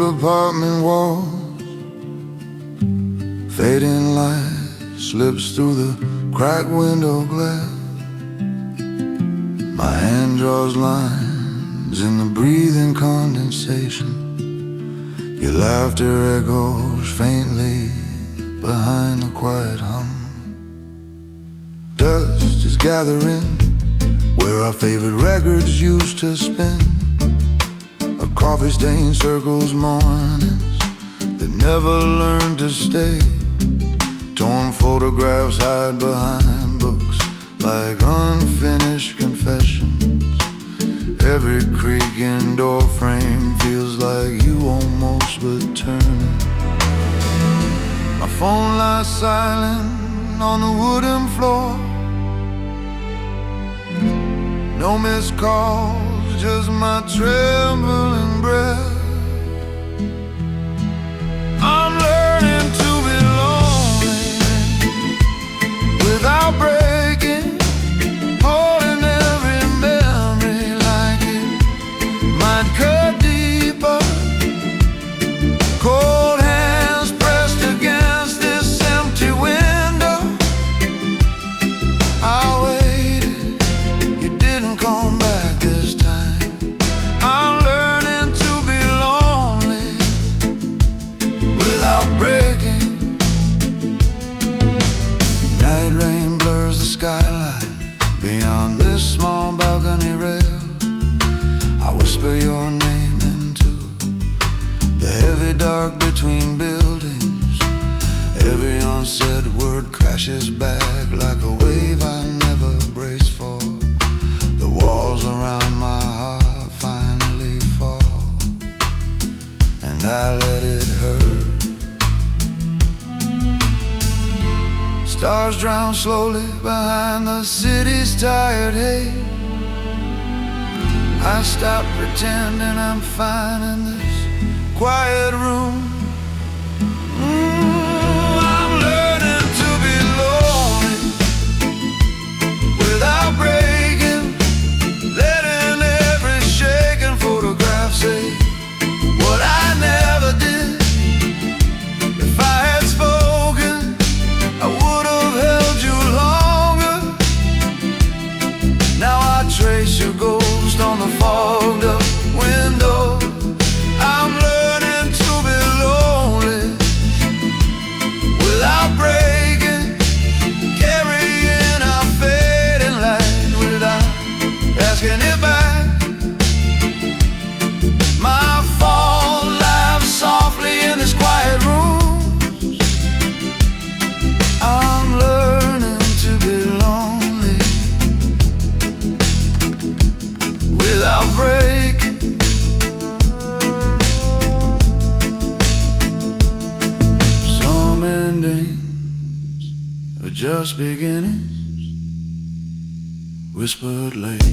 apartment walls. Fading light slips through the cracked window glass. My hand draws lines in the breathing condensation. Your laughter echoes faintly behind the quiet hum. Dust is gathering where our favorite records used to spin. A coffee stain circles mornings that never learned to stay. Torn photographs hide behind books like unfinished confessions. Every creaking door frame feels like you almost returned. My phone lies silent on the wooden floor. No missed calls, just my trembling breath. I'm learning to be lonely without breaking, holding every memory like it might cut deeper. Cold hands pressed against this empty window. I waited, you didn't come back this time. I'm learning to be lonely without breaking. Night rain blurs the skyline beyond this small balcony rail. I whisper your name into the heavy dark between buildings. Every unsaid word crashes back like a wave I never braced for. The walls around my heart finally fall, and I let it hurt. Stars drown slowly behind the city's tired haze. I stop pretending I'm fine in this quiet room. I'm learning to be lonely without breaking, letting every shaken photograph say what I never did. If I had spoken, I would have held you longer. Now I trace your ghost on the fogged up window. I'm learning to be lonely without breaking, carrying our fading light without asking it back. My fall laughs softly in this quiet room. I'm learning to be lonely without breaking. Some endings are just beginnings, whispered late.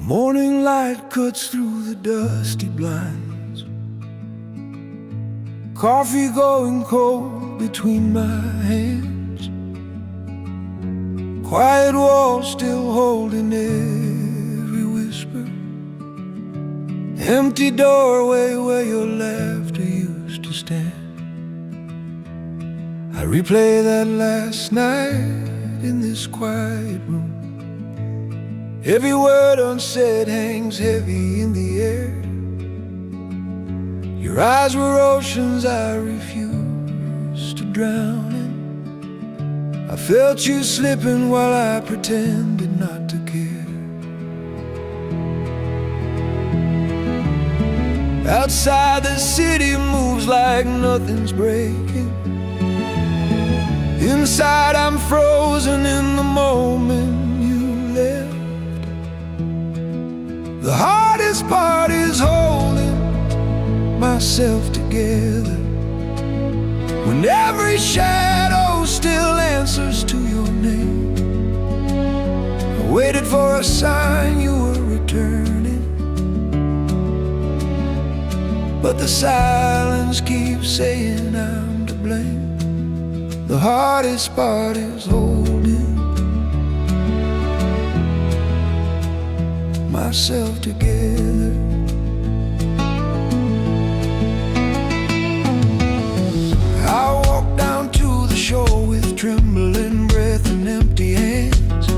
Morning light cuts through the dusty blinds. Coffee going cold between my hands. Quiet walls still holding every whisper. Empty doorway where your laughter used to stand. I replay that last night in this quiet room. Every word unsaid hangs heavy in the air. Your eyes were oceans I refused to drown in. I felt you slipping while I pretended not to care. Outside the city moves like nothing's breaking. Inside I'm frozen in the moment you left. The hardest part is holding myself together when every shadow still answers to your name. I waited for a sign you were returning, but the silence keeps saying I'm to blame. The hardest part is holding myself together. I walk down to the shore with trembling breath and empty hands.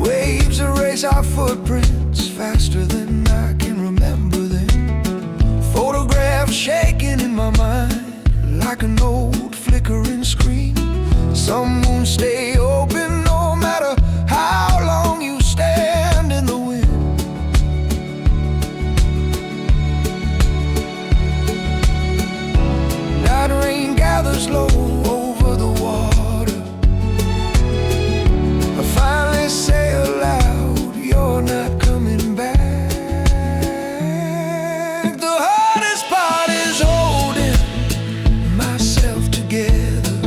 Waves erase our footprints faster than I can remember them. Photographs shaking in my mind like an old flickering screen. Some wounds stay open no matter how long you stand in the wind. Night rain gathers low over the water. I finally say aloud, you're not coming back. The hardest part is holding myself together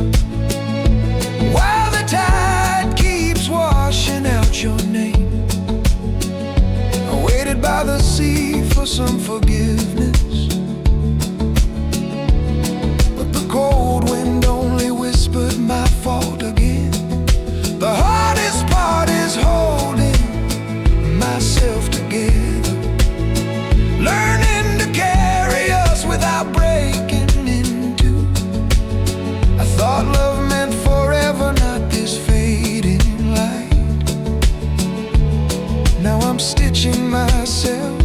while the tide keeps washing out your name. I waited by the sea for some forgiveness, but the cold wind only whispered my fault again. The hardest part is holding myself together, learning to carry us without breaking in two. I thought love meant forever, not this fading light. Now I'm stitching myself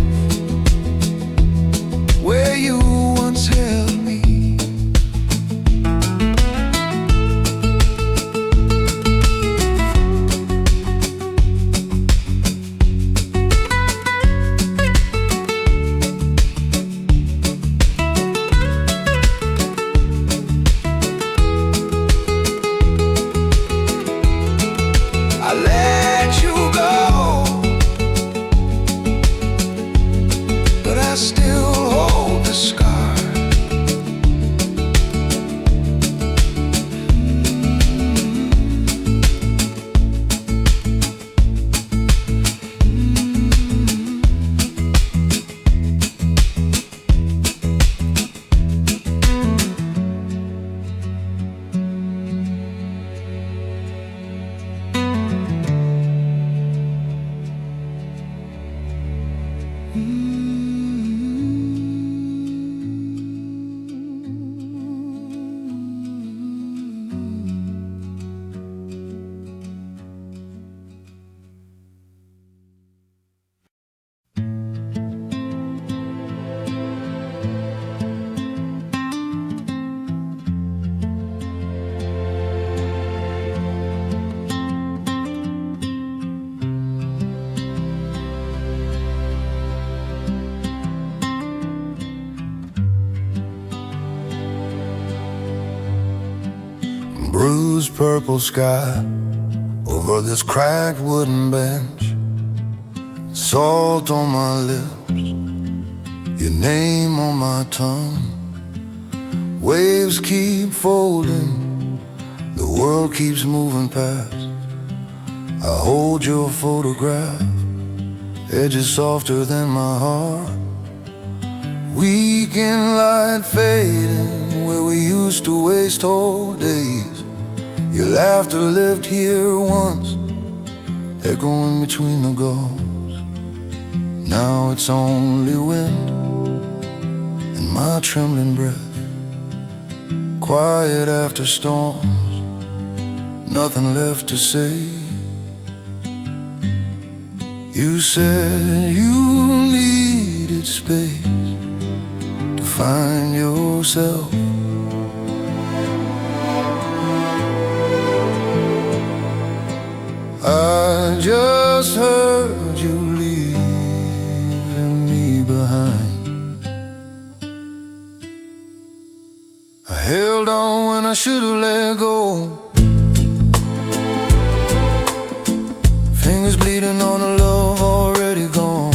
where you once held me. I let you go, but I still hold the scar. Bruised purple sky over this cracked wooden bench. Salt on my lips, your name on my tongue. Waves keep folding, the world keeps moving past. I hold your photograph, edges softer than my heart. Weekend light fading where we used to waste whole days. Your laughter lived here once, echoing between the gulls. Now it's only wind and my trembling breath. Quiet after storms, nothing left to say. You said you needed space to find yourself. I just heard you leaving me behind. held on when I should've let go. Fingers bleeding on a love already gone.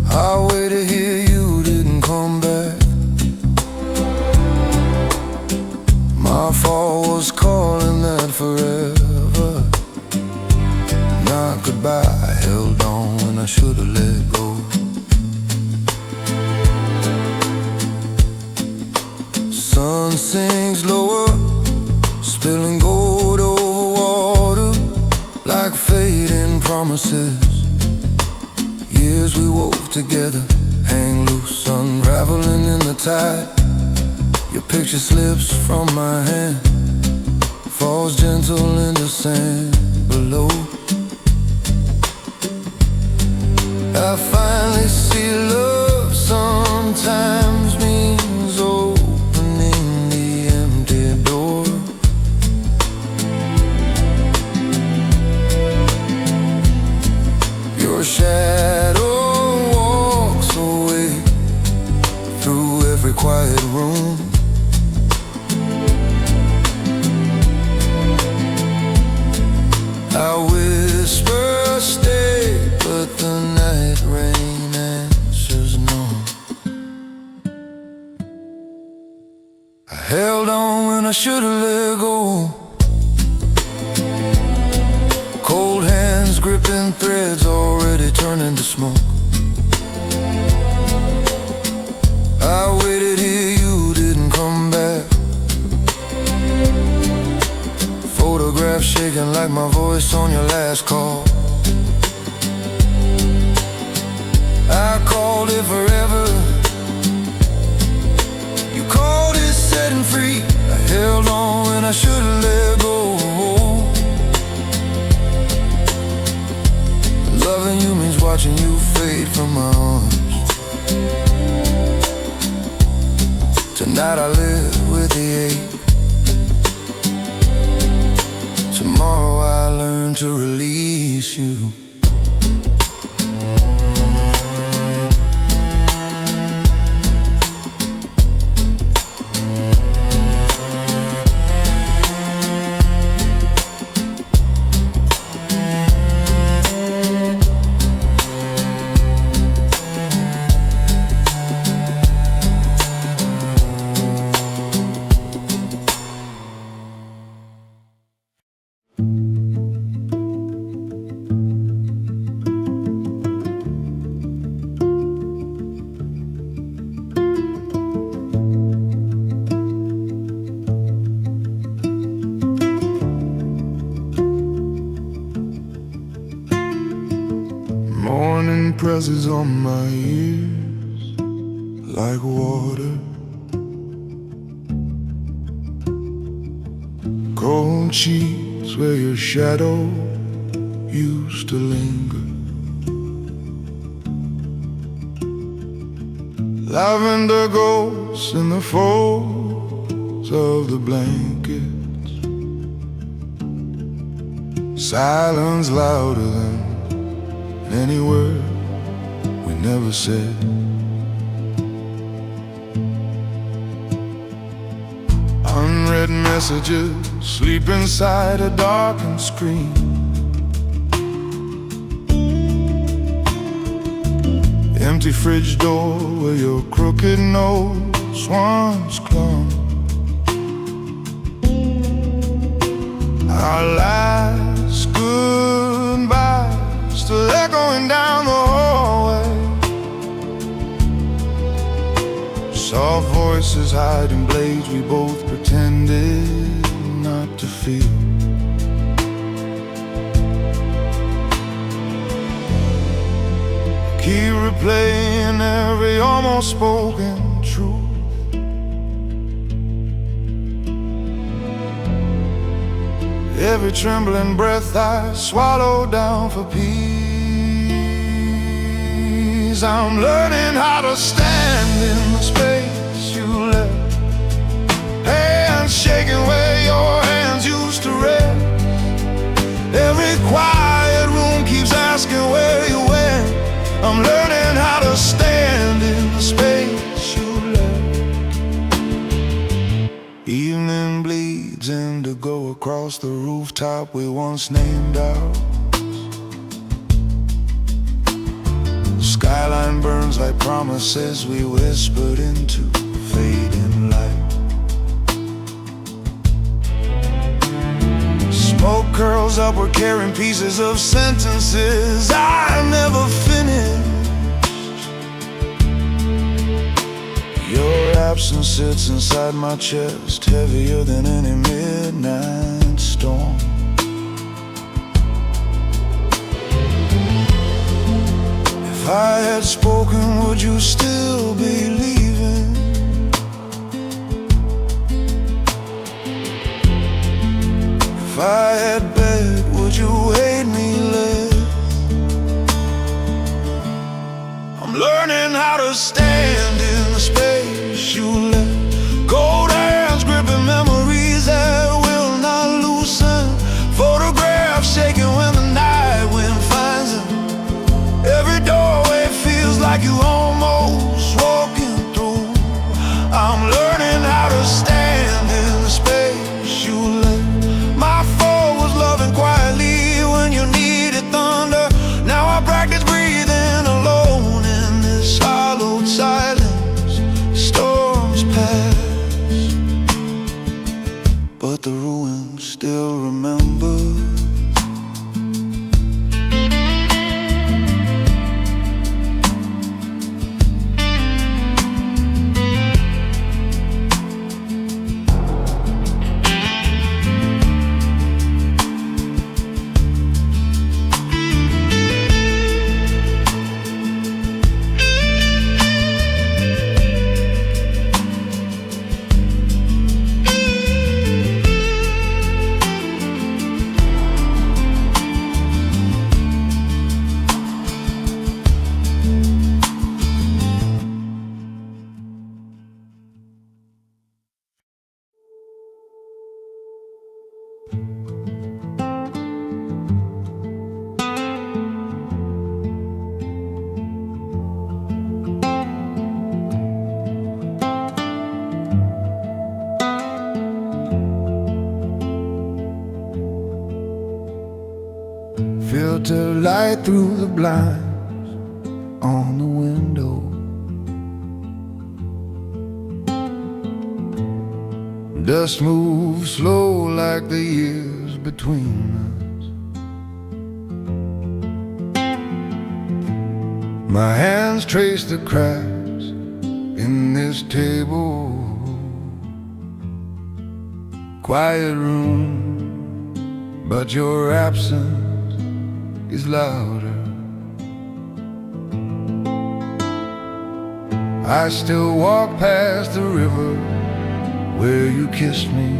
I waited here, you didn't come back. My fault was calling that forever. Not goodbye, I held on when I should've let go. Sun sinks lower, spilling gold over water, like fading promises. Years we wove together, hang loose, unraveling in the tide. Your picture slips from my hand, falls gentle into sand below. I finally see love sometimes means opening the empty door. Your shadow walks away through every quiet room. I whisper stay, but the night rain answers no. I held on when I should've let go. Cold hands gripping threads already turning to smoke. I waited here, you didn't come back. Photograph shaking like my voice on your last call. I called it forever, you called it setting free. I held on when I should've let go. Loving you means watching you fade from my arms. Tonight I live with the ache. Tomorrow I learn to release you. Morning presses on my ears like water. Cold cheeks where your shadow used to linger. Lavender ghosts in the folds of the blankets. Silence louder than any word we never said. Unread messages sleep inside a darkened screen. Empty fridge door where your crooked nose once clung. Our last goodbye still echoing down the hallway. Soft voices hiding blades we both pretended not to feel. Keep replaying every almost spoken truth. Every trembling breath I swallow down for peace. I'm learning how to stand in the space you left. Hands shaking where your hands used to rest. Every quiet room keeps asking where you went. I'm learning how to stand in the space you left. across the rooftop we once named ours. The skyline burns like promises we whispered into fading light. Smoke curls up, we're carrying pieces of sentences I never finished. Your absence sits inside my chest, heavier than any midnight storm. If I had spoken, would you still be leaving? If I had begged, would you hate me less? I'm learning how to stand in the space you left. Cold hands gripping memories that will not loosen. Photographs shaking when the night wind finds them. Every doorway feels like you almost walking through. I'm learning how to stand in the space you left. My fault was loving quietly when you needed thunder. Now I practice breathing alone in this hollowed silence. Storms pass, but the ruins still remember. Filter light through the blinds on the window. Dust moves slow like the years between us. My hands trace the cracks in this table. Quiet room, but your absence is louder. I still walk past the river where you kissed me.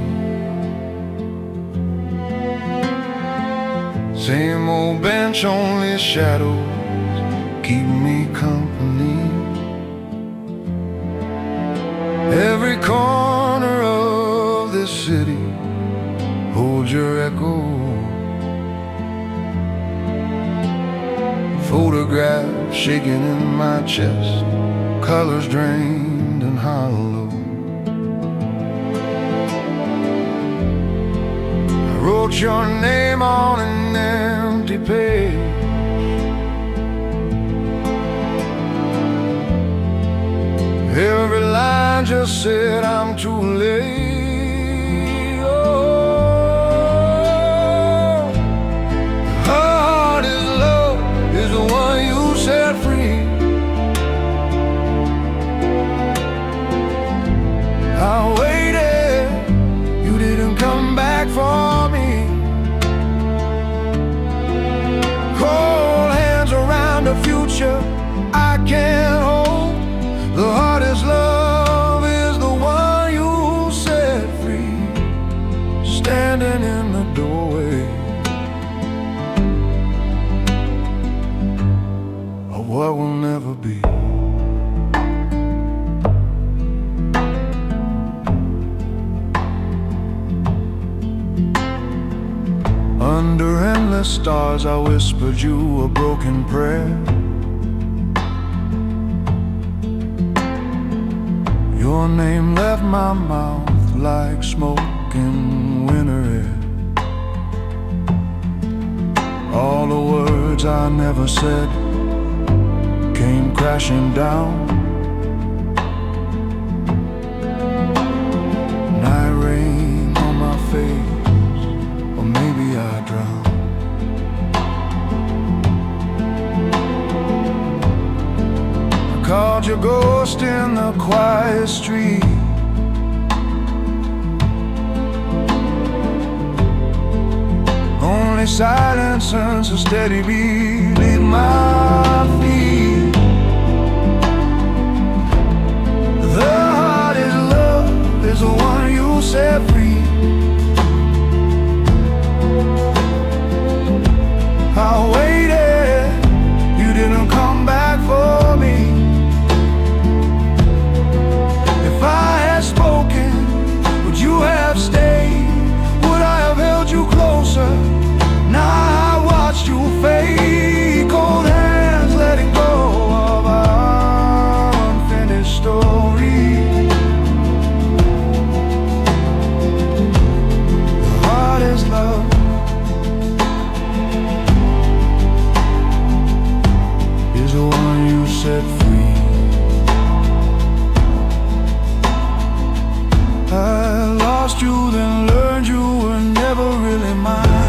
Same old bench, only shadows keep me company. Every corner of this city holds your echo. Photographs shaking in my chest, colors drained and hollow. I wrote your name on an empty page. Every line just said I'm too late. Set free. I waited, you didn't come back for me. Cold hands around the future I can't hold. The hardest love is the one you set free. Standing in the doorway what will never be. Under endless stars I whispered you a broken prayer. Your name left my mouth like smoke in winter air. All the words I never said came crashing down. Night rain on my face, or maybe I drowned. I called your ghost in the quiet street. Only silence sends a steady beat beneath my feet. The heart is love, is the one you set free. I waited, you didn't come back for me. If I had spoken, would you have stayed? Would I have held you closer? Now I watched you fade, cold hands letting go of our unfinished story. The heart is love, is the one you set free. I lost you, then learned you were never really mine.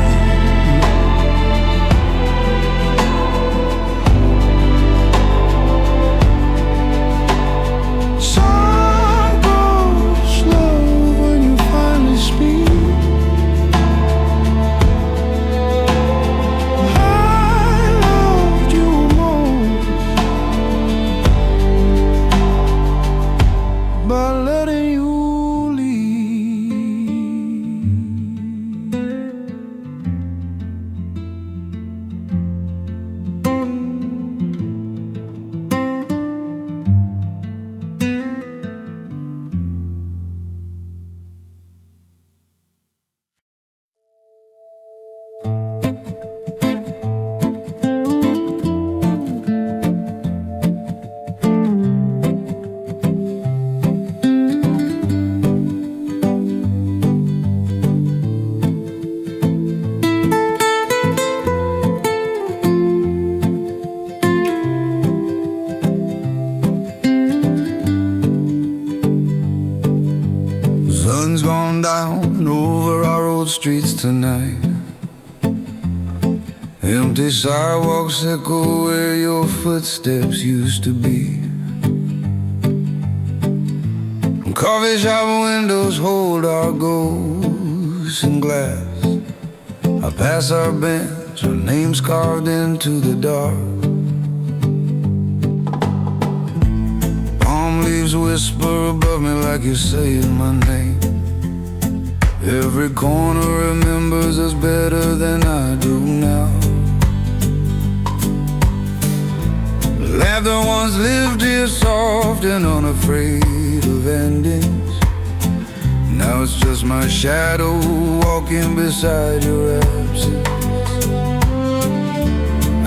Sun's gone down over our old streets tonight. Empty sidewalks echo where your footsteps used to be. Coffee shop windows hold our ghosts in glass. I pass our bench, our names carved into the dark. Palm leaves whisper above me like you're saying my name. Every corner remembers us better than I do now. Laughter once lived here soft and unafraid of endings. Now it's just my shadow walking beside your absence.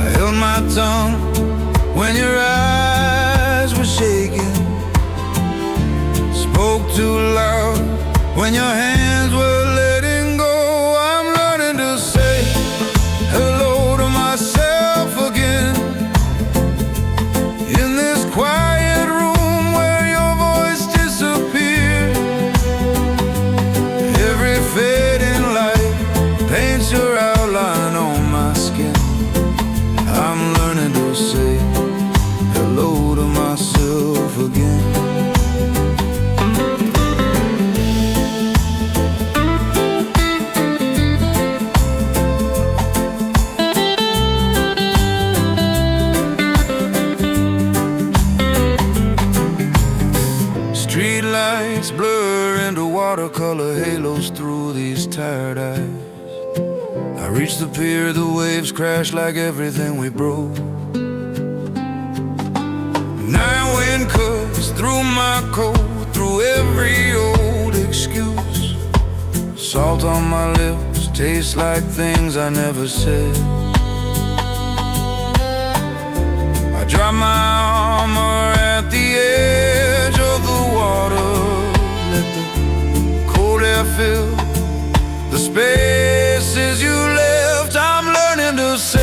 I held my tongue when your eyes were shaking. Spoke too loud when your hands were letting go. I'm learning to say hello to myself again. In this quiet room where your voice disappeared. Every fading light paints your outline on my skin. I'm learning to say hello to myself again. Blur into watercolor halos through these tired eyes. I reach the pier, the waves crash like everything we broke. Night wind cuts through my coat, through every old excuse. Salt on my lips tastes like things I never said. I drop my armor at the edge of the water. Fill the spaces you left. I'm learning to say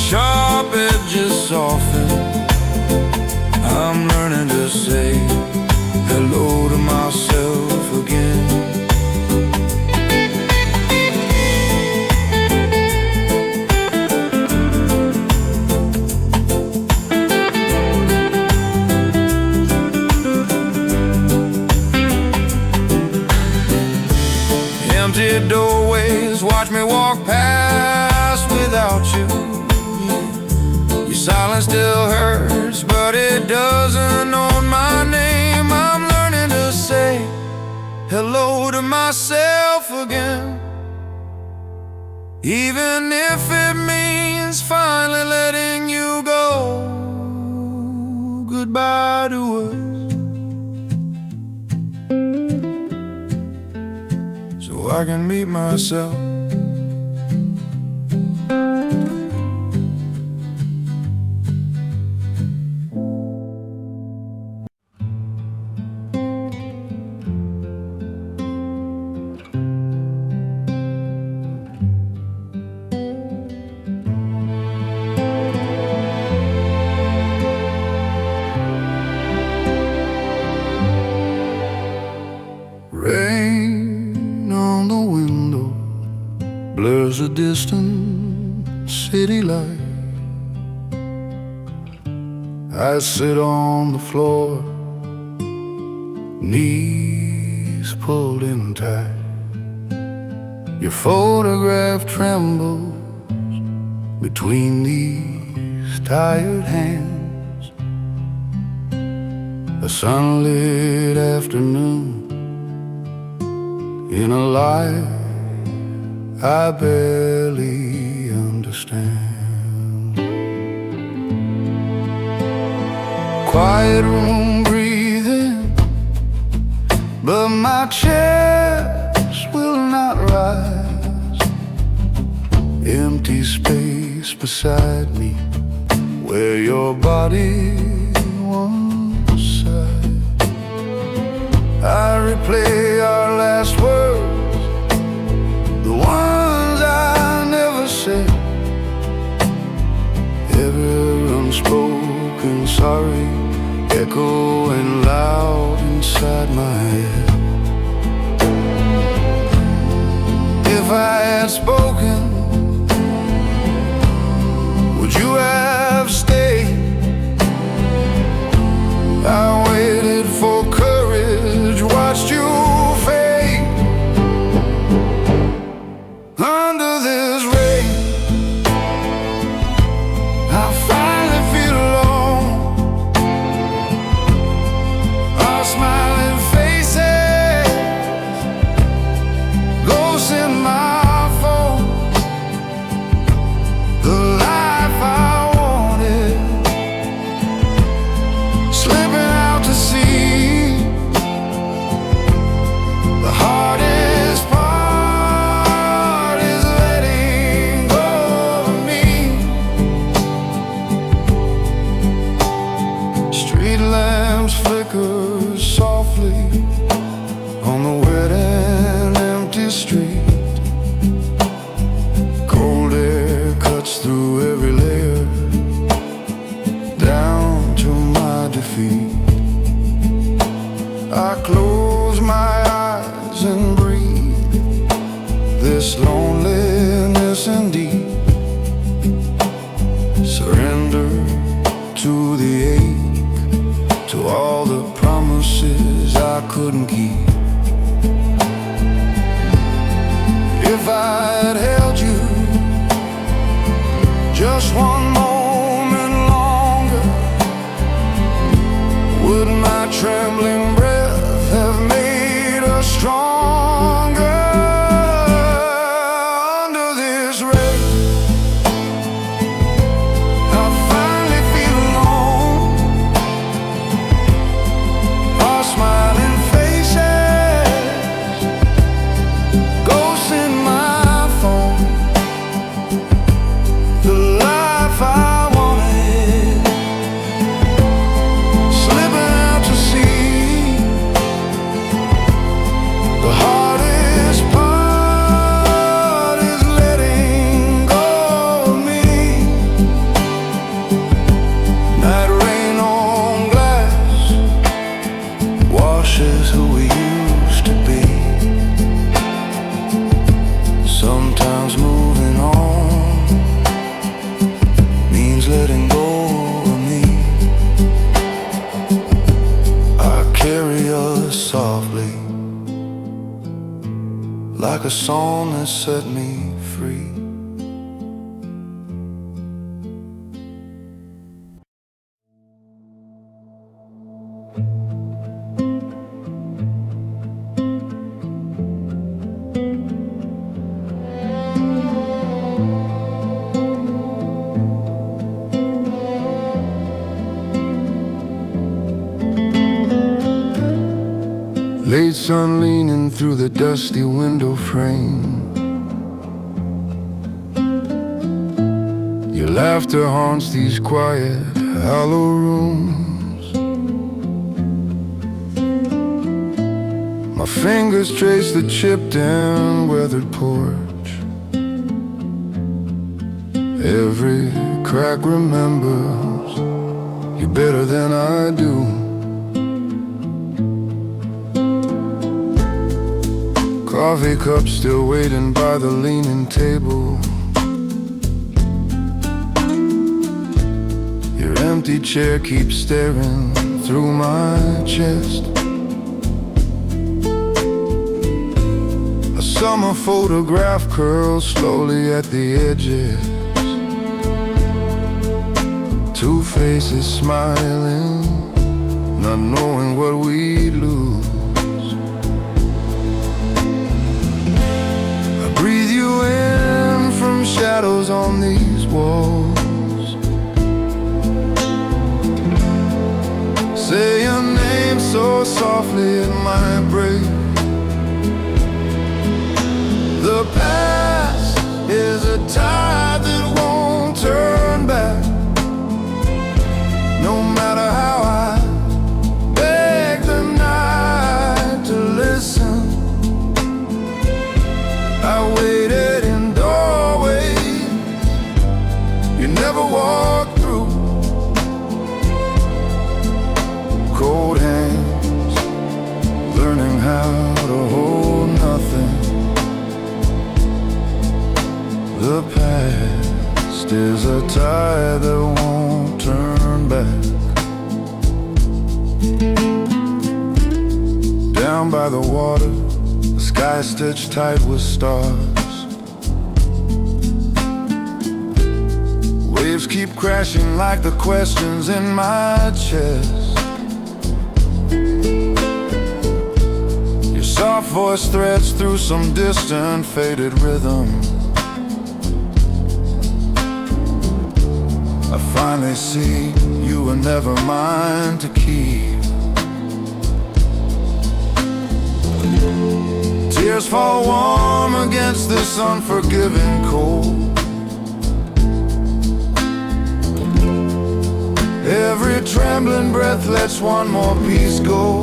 sharp edges soften, I'm learning to say hello to myself again. Empty doorways, watch me walk past without you. Your silence still hurts, but it doesn't own my name. I'm learning to say hello to myself again, even if it means finally letting you go. Goodbye to us, so I can meet myself. Rain on the window blurs a distant city light. I sit on the floor, knees pulled in tight. Your photograph trembles between these tired hands. A sunlit afternoon in a life I barely understand. Quiet room breathing, but my chest will not rise. Empty space beside me, where your body once sighed. I replay our last words, the ones I never said. Every unspoken sorry echoing loud inside my head. If I had spoken, would you have stayed? I waited for courage, watched you fade. Under this rain, I finally feel alone. Our smiling faces, ghosts in my phone. The life I wanted, slipping out to sea. The hardest part is letting go of me. Street lamps flicker softly on the wet and empty street. Cold air cuts through every layer, down to my defeat. I close my eyes and breathe this loneliness indeed. Surrender to the ache, to all the promises I couldn't keep. If I had held you just one moment longer, would my trembling breath have made us stronger? Under this rain, I finally feel alone. Our smiling faces, like a song that set me free. Late sun leaning through the dusty window frame. Your laughter haunts these quiet, hollow rooms. My fingers trace the chipped and weathered porch. Every crack remembers you better than I do. Coffee cup still waiting by the leaning table. Your empty chair keeps staring through my chest. A summer photograph curls slowly at the edges. Two faces smiling, not knowing what we'd lose. Breathe you in from shadows on these walls. Say your name so softly it might break. The past is a tide that won't turn back. No matter how I beg the night to listen, I waited in doorways you never walked through. Cold hands, learning how to hold nothing. The past is a tide that won't turn back. Down by the water, sky stitched tight with stars. Waves keep crashing like the questions in my chest. Your soft voice threads through some distant faded rhythm. I finally see you were never mine to keep. Tears fall warm against this unforgiving cold. Every trembling breath lets one more piece go.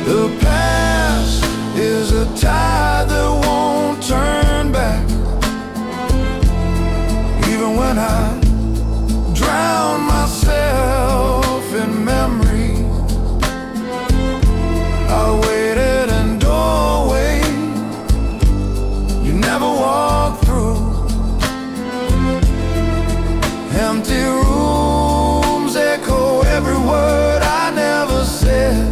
The past is a tide that won't turn back. Even when I drown myself in memory, I waited in doorway you never walked through. Empty rooms echo every word I never said.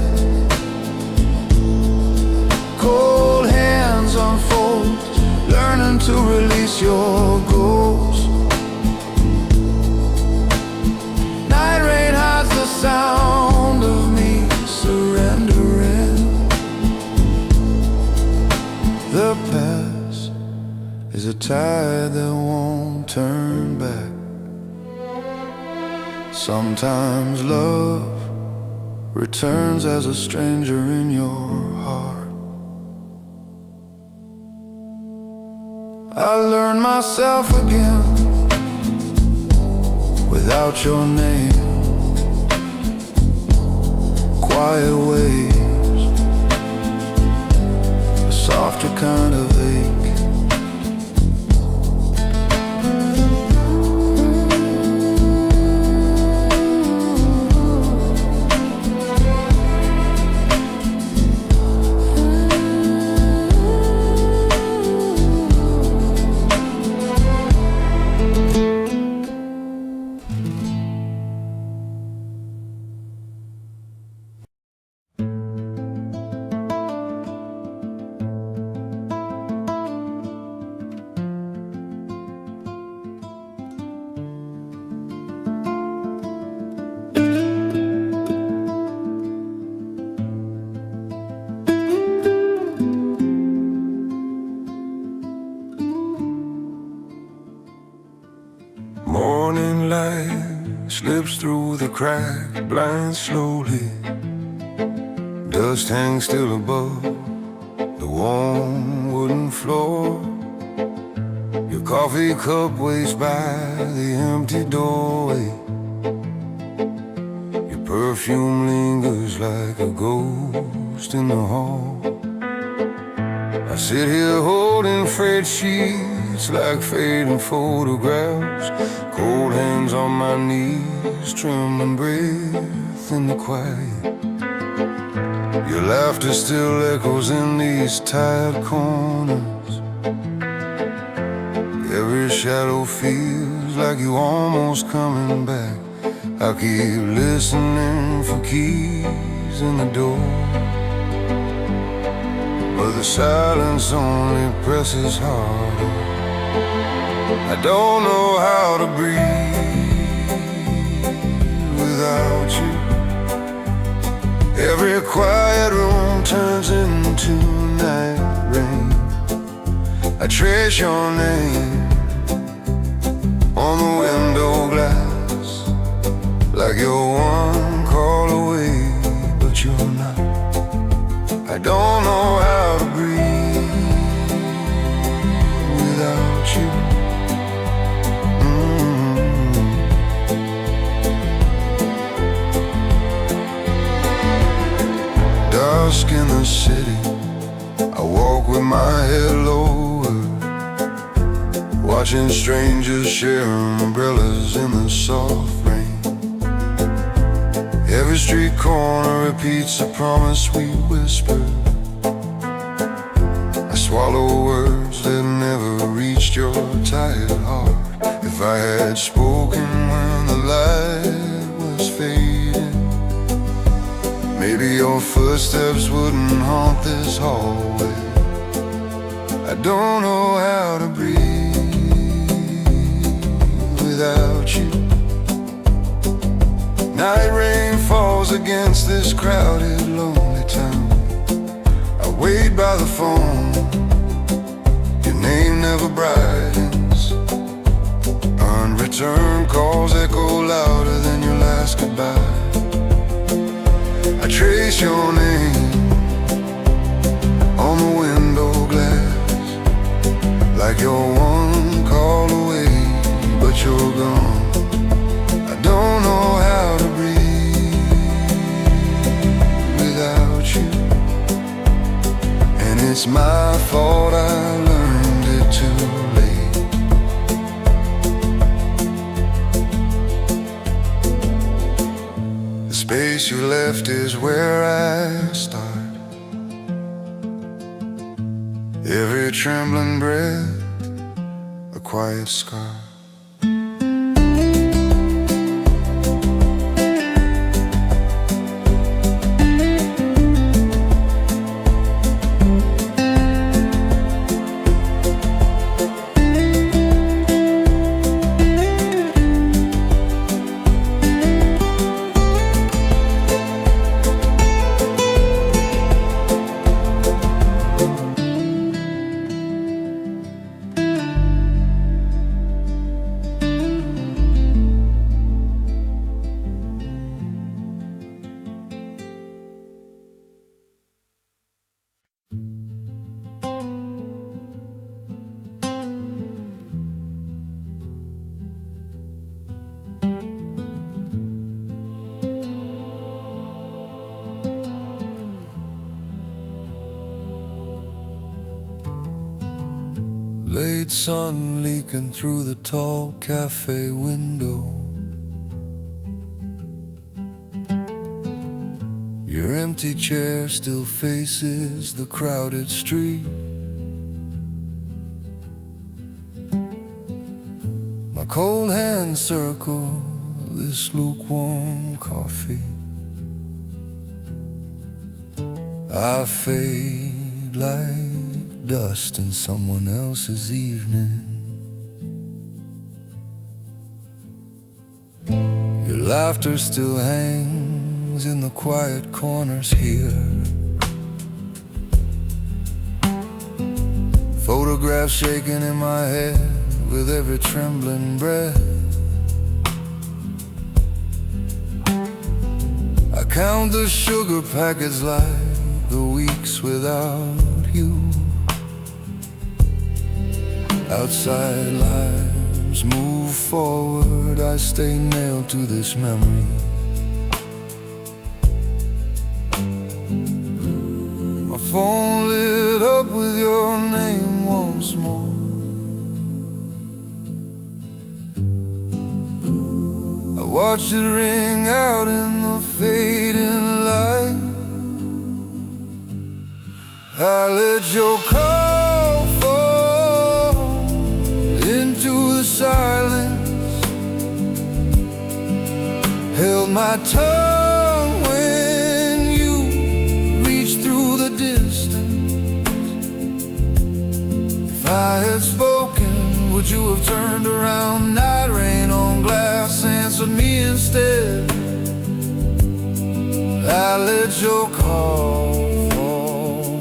Cold hands unfold, learning to release your goals. Night rain hides the sound of me surrendering. The past is a tide that won't turn back. Sometimes love returns as a stranger in your heart. I learned myself again without your name. Quiet waves, a softer kind of ache. crack, blind slowly. Dust hangs still above the warm wooden floor. Your coffee cup waits by the empty doorway. Your perfume lingers like a ghost in the hall. I sit here holding frayed sheets like fading photographs. Cold hands on my knees, trembling breath in the quiet. Your laughter still echoes in these tired corners. Every shadow feels like you almost coming back. I keep listening for keys in the door, but the silence only presses harder. I don't know how to breathe without you. Every quiet room turns into night rain. I trace your name on the window glass, like you're one call away, but you're not. I don't know how to breathe without you. Dusk in the city, I walk with my head lowered, watching strangers share umbrellas in the soft rain. Every street corner repeats a promise we whispered. I swallow words that never reached your tired heart. If I had spoken when the light was fading, maybe your footsteps wouldn't haunt this hallway. I don't know how to breathe without you. Night rain falls against this crowded, lonely town. I wait by the phone, your name never brightens. Unreturned calls echo louder than your last goodbye. I trace your name on the window glass, like you're one call away, but you're gone. I don't know how to breathe without you, and it's my fault I learned it too late. The space you left is where I start. Every trembling breath, a quiet scar. Late sun leaking through the tall cafe window. Your empty chair still faces the crowded street. My cold hands circle this lukewarm coffee. I fade like dust in someone else's evening. Your laughter still hangs in the quiet corners here. Photographs shaking in my head with every trembling breath. count the sugar packets like the weeks without you. Outside lives move forward, I stay nailed to this memory. My phone lit up with your name once more. I watched it ring out in the fading light. I let your call fall into the silence, held my tongue when you reached through the distance. If I had spoken, would you have turned around? Night rain on glass answered me instead. I let your call fall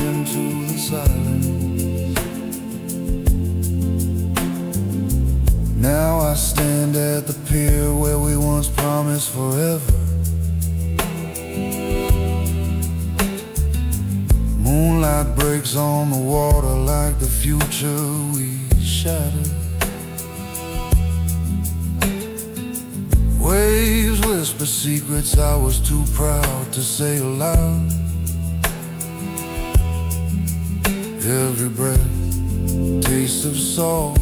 into the silence. Now I stand at the pier where we once promised forever. Moonlight breaks on the water like the future we shattered. Waves whisper secrets I was too proud to say aloud. Every breath, taste of salt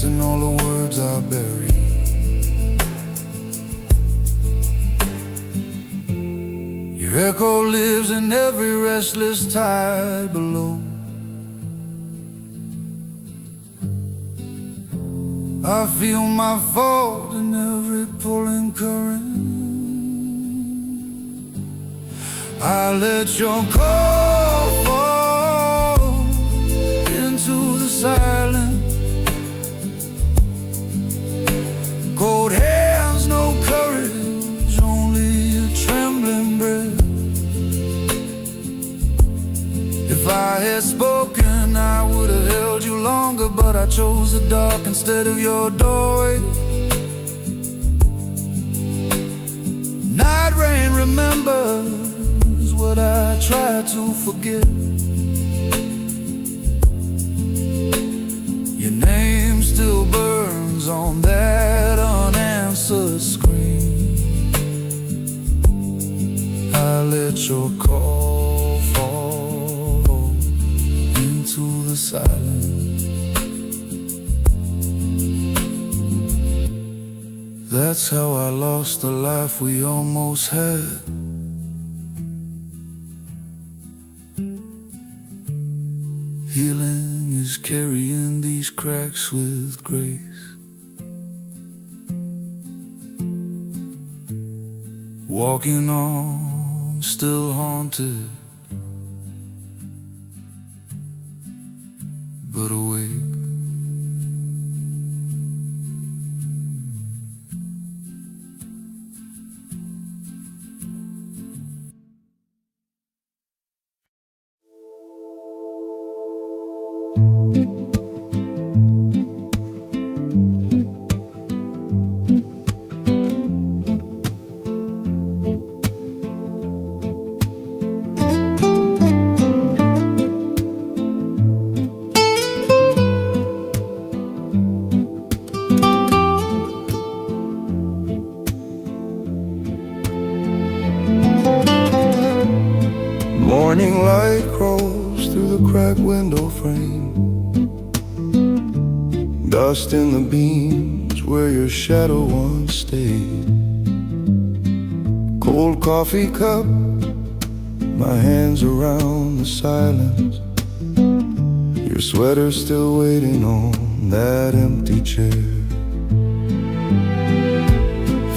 in all the words I bury. Your echo lives in every restless tide below. I feel my fault in every pulling current. I let your call fall into the silence. Cold hands, no courage, only a trembling breath. If I had spoken, I would have held you longer, but I chose the dark instead of your doorway. Night rain remembers what I tried to forget. Your name still burns on that unanswered screen. I let your call fall into the silence. That's how I lost the life we almost had. Healing is carrying these cracks with grace. Walking on, still haunted, but awake. Morning light crawls through the cracked window frame. Dust in the beams where your shadow once stayed. Cold coffee cup, my hands around the silence. Your sweater still waiting on that empty chair.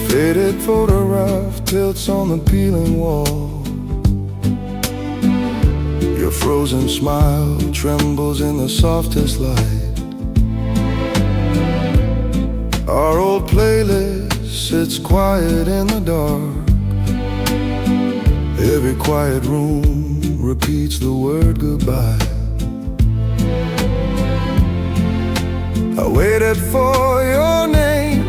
Faded photograph tilts on the peeling wall. Your frozen smile trembles in the softest light. Our old playlist sits quiet in the dark. Every quiet room repeats the word goodbye. I waited for your name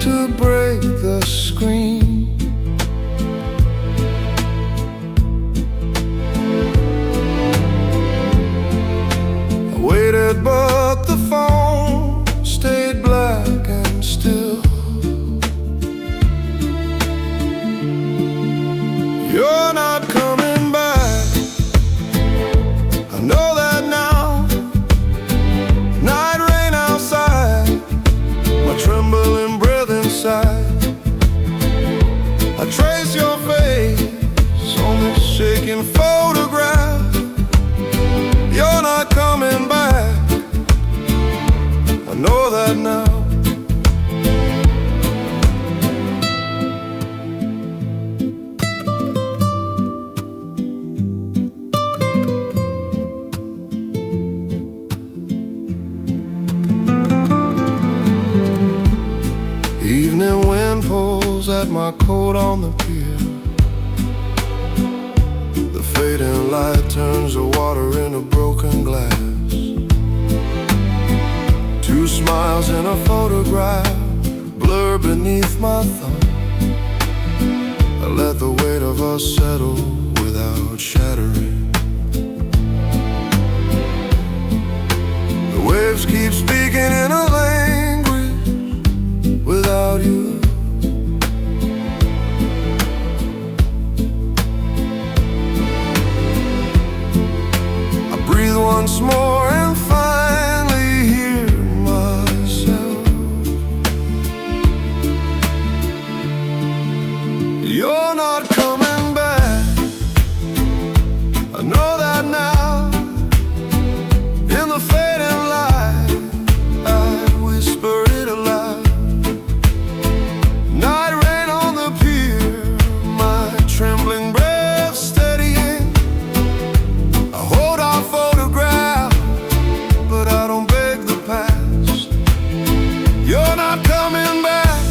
to break the screen. You're not coming back, I know that now. Night rain outside, my trembling breath inside. I trace your face on this shaking photograph. You're not coming back, I know that now. Evening wind pulls at my coat on the pier. The fading light turns the water into broken glass. Two smiles in a photograph blur beneath my thumb. I let the weight of us settle without shattering. The waves keep speaking in a language without you. I breathe once more and finally hear myself. You're not coming back, I know that now. In the fading light, I whisper it aloud. Night rain on the pier, my trembling breath steadying. I hold our photograph, but I don't beg the past. You're not coming back,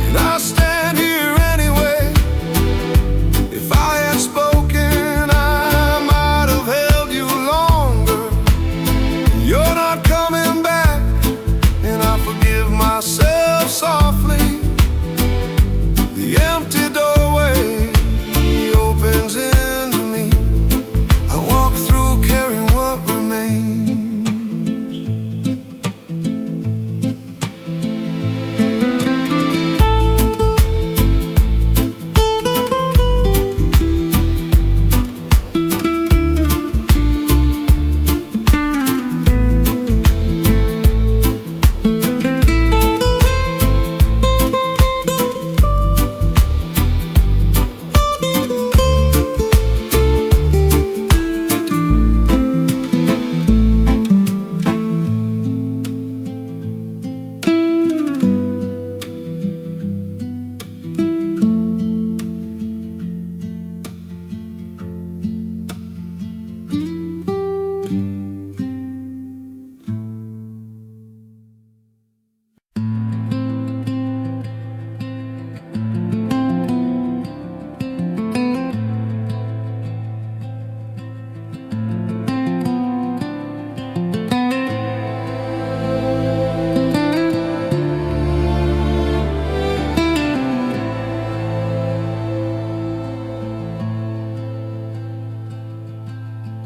and I stand here anyway. If I had spoken, I might have held you longer. You're not coming back, and I forgive myself softly. The empty doorway opens into me. I walk through carrying what remains.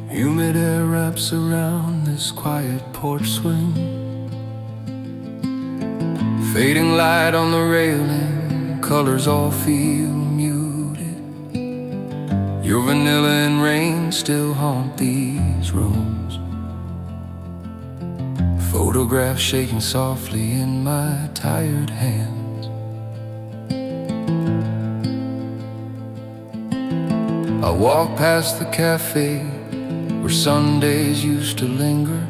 Humid air wraps around this quiet porch swing. Fading light on the railing, colors all feel muted. Your vanilla and rain still haunt these rooms. Photographs shaking softly in my tired hands. I walk past the cafe where Sundays used to linger.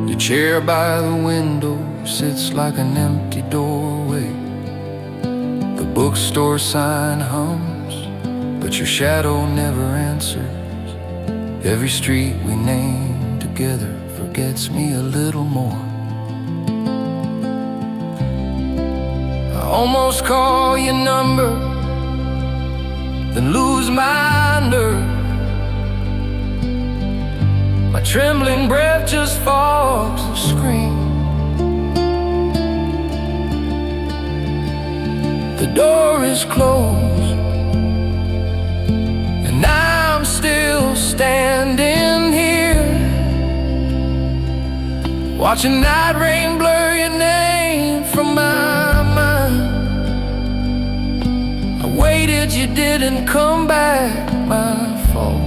Your chair by the window sits like an empty doorway. The bookstore sign hums, but your shadow never answers. Every street we name together forgets me a little more. I almost call your number, then lose my nerve. My trembling breath just fogs a scream. The door is closed, and I'm still standing here, watching night rain blur your name from my mind. I waited you didn't come back, my fault.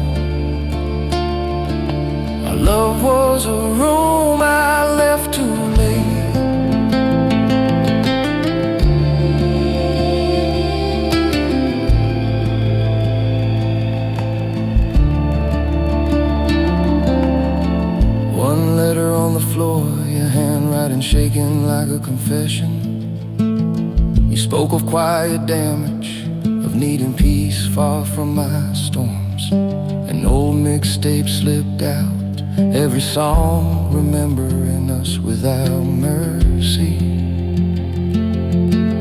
Our love was a room I left too late. One letter on the floor, your handwriting shaking like a confession. You spoke of quiet damage, of needing peace far from my storms. An old mixtape slipped out, every song remembering us without mercy.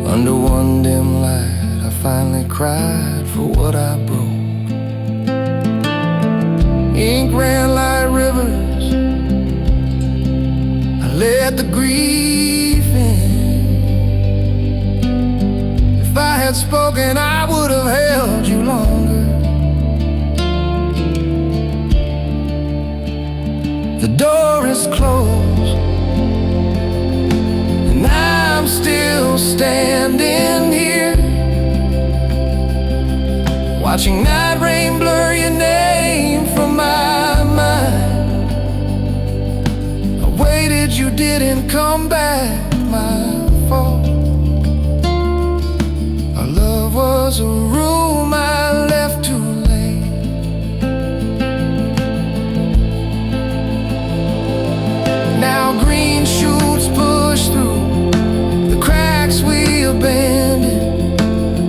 Under one dim light, I finally cried for what I broke. Ink ran like rivers, I let the grief in. If I had spoken, I would have held you longer. The door is closed, and I'm still standing here, watching night rain blur your name from my mind. I waited, you didn't come back, my fault. Our love was a room I left too late. Now green shoots push through the cracks we abandoned.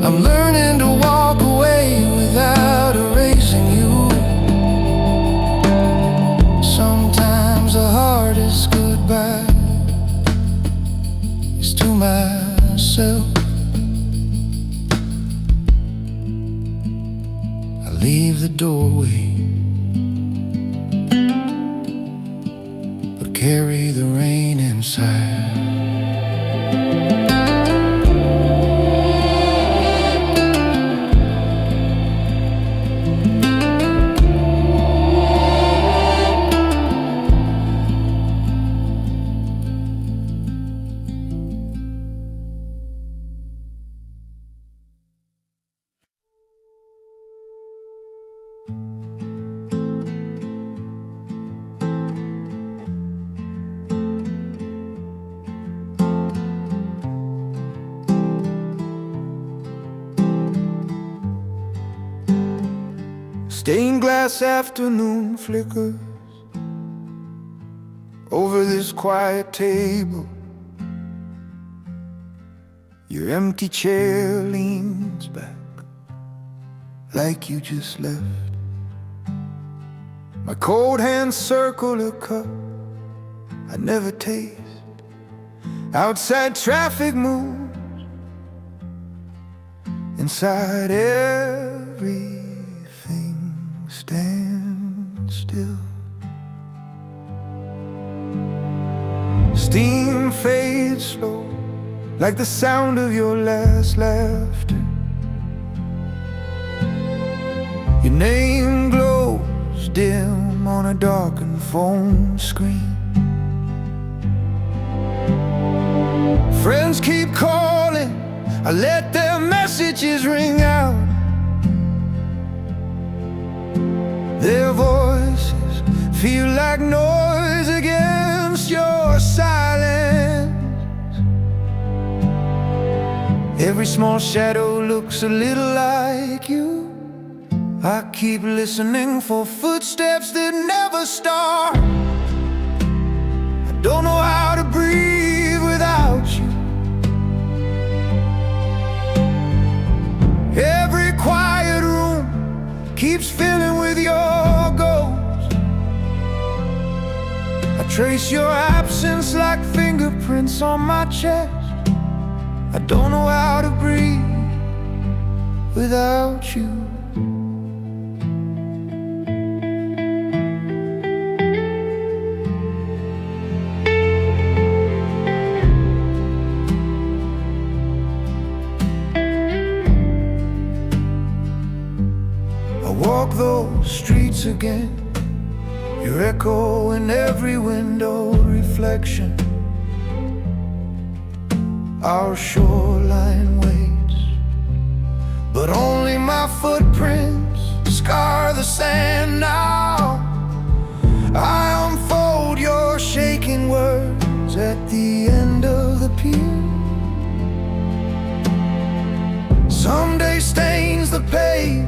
I'm learning to walk away without erasing you. Sometimes the hardest goodbye is to myself. I leave the doorway, but carry the rain inside. Stained glass afternoon flickers over this quiet table. Your empty chair leans back like you just left. My cold hands circle a cup I never taste. Outside traffic moves, inside everything stands still. Steam fades slow, like the sound of your last laughter. Your name glows dim on a darkened phone screen. Friends keep calling, I let their messages ring out. Their voices feel like noise against your silence. Every small shadow looks a little like you. I keep listening for footsteps that never start. I don't know how to breathe without you. Every quiet room keeps filling with your ghost. I trace your absence like fingerprints on my chest. I don't know how to breathe without you. I walk those streets again, your echo in every window reflection. Our shoreline waits, but only my footprints scar the sand now. I unfold your shaking words at the end of the pier. Someday stains the page,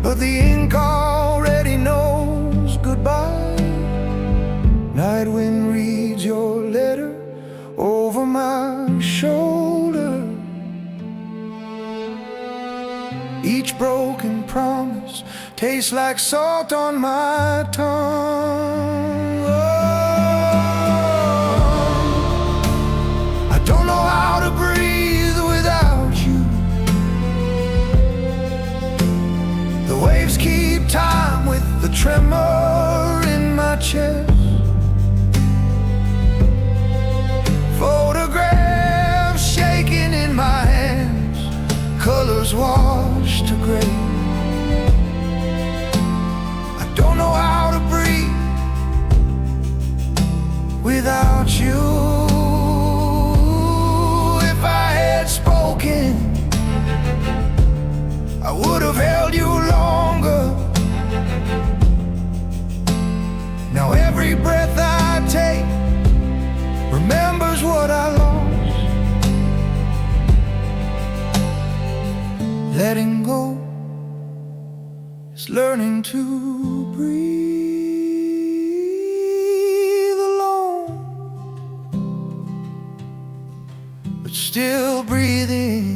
but the ink already knows goodbye. Night wind reads your letter over my shoulder. Each broken promise tastes like salt on my tongue. Oh, I don't know how to breathe without you. The waves keep time with the tremor in my chest. Photographs shaking in my hands, colors washed to gray. I don't know how to breathe without you. If I had spoken, I would have held you longer. Now every breath I take remembers what I lost. Letting go is learning to breathe alone, but still breathing.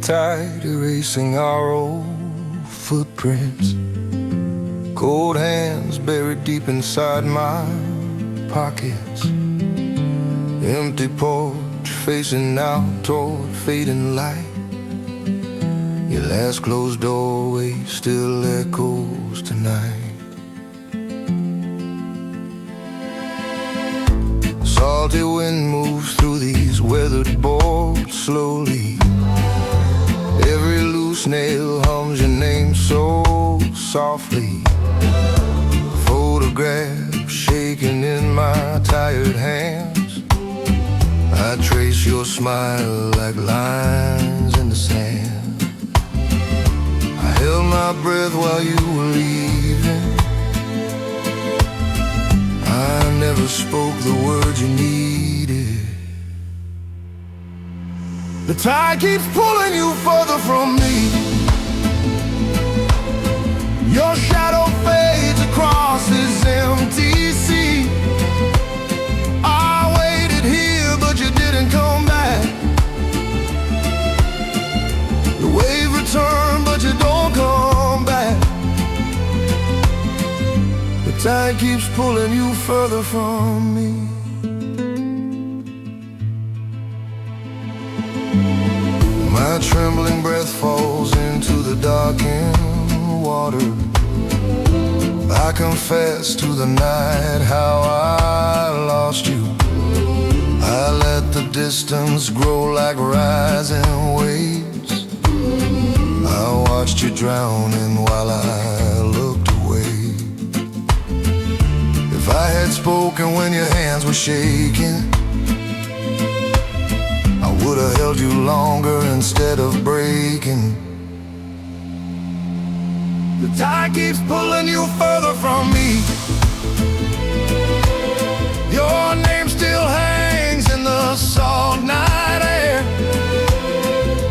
Tide erasing our old footprints. Cold hands buried deep inside my pockets. Empty porch facing out toward fading light. Your last closed doorway still echoes tonight. Salty wind moves through these weathered boards slowly. Every loose nail hums your name so softly. Photograph shaking in my tired hands. I trace your smile like lines in the sand. I held my breath while you were leaving. I never spoke the words you needed. The tide keeps pulling you further from me. Your shadow fades across this empty sea. I waited here, but you didn't come back. The wave returned, but you don't come back. The tide keeps pulling you further from me. My trembling breath falls into the darkened water. I confess to the night how I lost you. I let the distance grow like rising waves. I watched you drowning while I looked away. If I had spoken when your hands were shaking, I would have held you longer instead of breaking. The tide keeps pulling you further from me. Your name still hangs in the salt night air.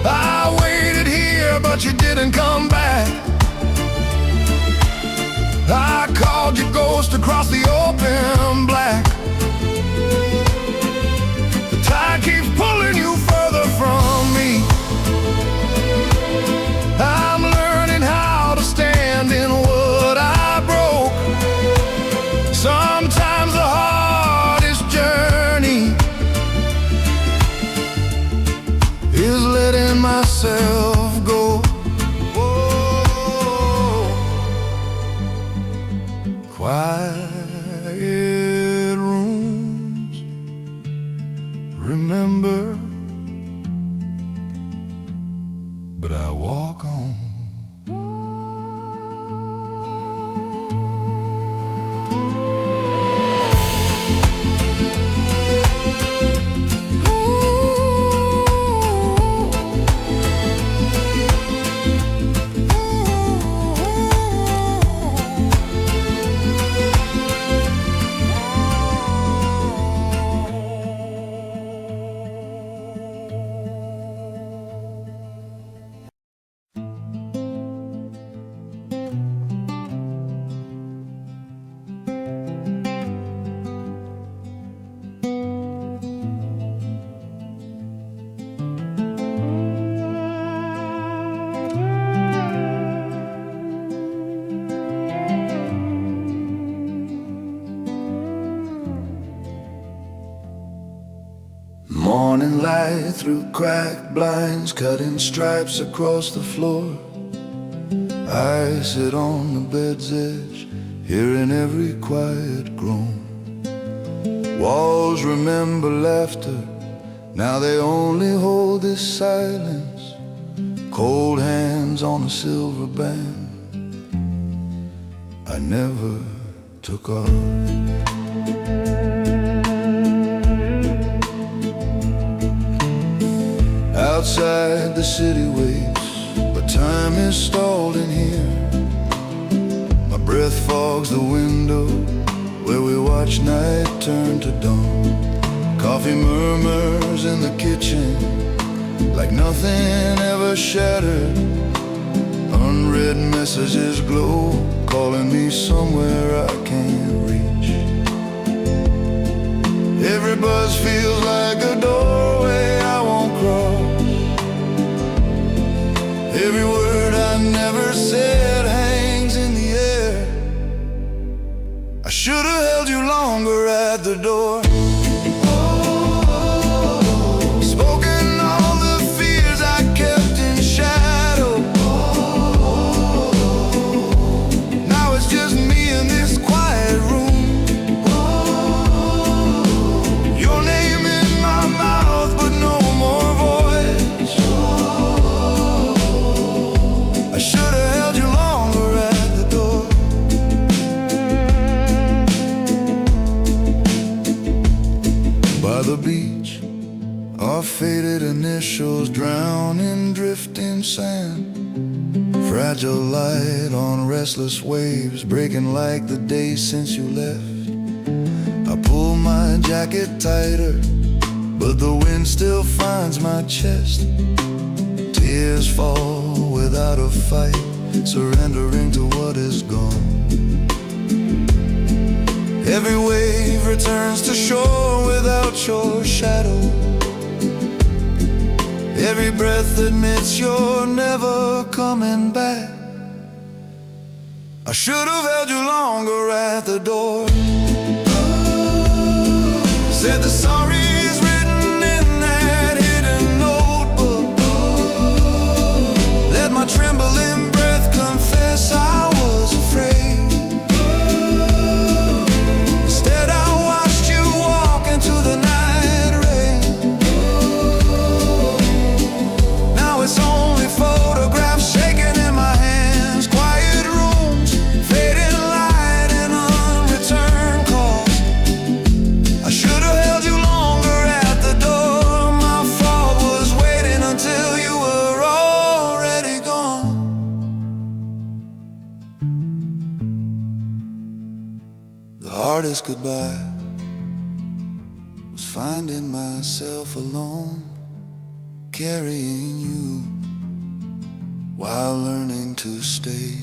I waited here, but you didn't come back. I called your ghost across the open black. The tide keeps pulling you further from me. I'm learning how to stand in what I broke. Sometimes the hardest journey is letting myself go. Quiet rooms, remember, but I walk on. Morning light through cracked blinds, cutting stripes across the floor. I sit on the bed's edge, hearing every quiet groan. Walls remember laughter, now they only hold this silence. Cold hands on a silver band I never took off. Outside the city waits, but time is stalled in here. My breath fogs the window where we watch night turn to dawn. Coffee murmurs in the kitchen like nothing ever shattered. Unread messages glow, calling me somewhere I can't reach. Every buzz feels like a doorway I won't cross. Every word I never said hangs in the air. I should have held you longer at the door. Spoken all the fears I kept in shadow. Now it's just me in this quiet room. Your name in my mouth, but no more voice. I should have held you longer at the door. By the beach, our faded initials drown in drifting sand. Fragile light on restless waves, breaking like the day since you left. I pull my jacket tighter, but the wind still finds my chest. Tears fall without a fight, surrendering to what is gone. Every wave returns to shore without your shadow. Every breath admits you're never coming back. I should have held you longer at the door. Said the sorry is written in that hidden notebook. Let my trembling breath confess I was afraid. Instead I watched you walk into the night rain. Now it's only photographs shaking in my hands. Quiet rooms, fading light and unreturned calls. I should have held you longer at the door. My fault was waiting until you were already gone. The hardest goodbye was finding myself alone, carrying you while learning to stay.